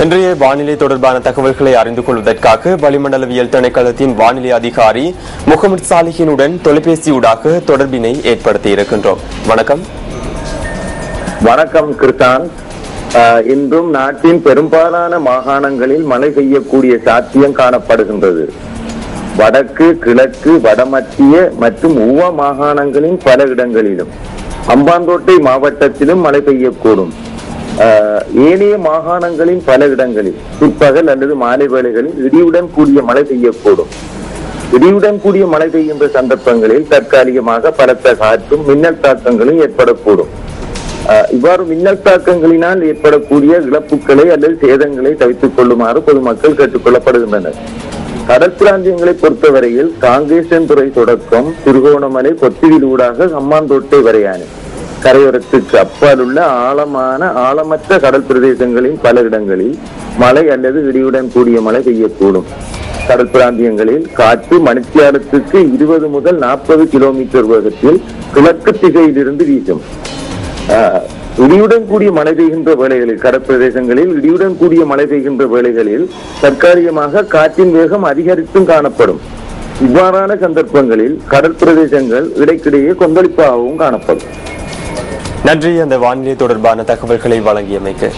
இன்றைய வானிலை தொடர்பான தகவல்களை அறிந்து கொள்வதற்காக வளிமண்டலவியல் திணைக்களத்தின் வானிலை அதிகாரி முகமது சாலிஹினுடன் தொலைபேசியூடாக தொடர்பினை ஏற்படுத்தி இருக்கின்றோம். வணக்கம். வணக்கம் கிருத்தான். இன்றும் நாட்டின் பெரும்பாலான மாகாணங்களில் மழை பெய்யக்கூடிய சாத்தியம் காணப்படுகின்றது. வடக்கு, கிழக்கு, வடமத்திய மற்றும் ஊவா மாகாணங்களின் பல இடங்களிலும், அம்பாந்தோட்டை மாவட்டத்திலும் மழை பெய்யக்கூடும். ஏனைய மாகாணங்களின் பல இடங்களில் பிற்பகல் அல்லது மாலை வேளைகளில் இடியுடன் கூடிய மழை பெய்யக்கூடும். இடியுடன் கூடிய மழை பெய்கின்ற சந்தர்ப்பங்களில் தற்காலிகமாக பலத்த காற்றும் மின்னல் தாக்கங்களும் ஏற்படக்கூடும். இவ்வாறு மின்னல் தாக்கங்களினால் ஏற்படக்கூடிய இழப்புகளை அல்லது சேதங்களை தவிர்த்துக் கொள்ளுமாறு பொதுமக்கள் கேட்டுக் கொள்ளப்படுகின்றனர். கடல் பிராந்தியங்களை பொறுத்தவரையில் காங்கேசன்துறை தொடக்கம் திருகோணமலை பொத்திவில் ஊடாக சம்மாந்தோட்டை வரையான கரையோரத்துக்கு அப்பால் உள்ள ஆழமற்ற கடல் பிரதேசங்களின் பல இடங்களில் மழை அல்லது இடியுடன் கூடிய மழை பெய்யக்கூடும். கடல் பிராந்தியங்களில் காற்று மணித்தியாலத்துக்கு 20 முதல் 40 கிலோமீட்டர் வேகத்தில் கிழக்கு திசையிலிருந்து வீசும். இடியுடன் கூடிய மழை பெய்கின்ற வேளைகளில் கடற்பிரதேசங்களில் இடியுடன் கூடிய மழை பெய்கின்ற வேளைகளில் தற்காலிகமாக காற்றின் வேகம் அதிகரித்தும் காணப்படும். இவ்வாறான சந்தர்ப்பங்களில் கடற்பிரதேசங்கள் இடைக்கிடையே கொந்தளிப்பாகவும் காணப்படும். நன்றி. அந்த வானிலை தொடர்பான தகவல்களை வழங்கியமைக்கு.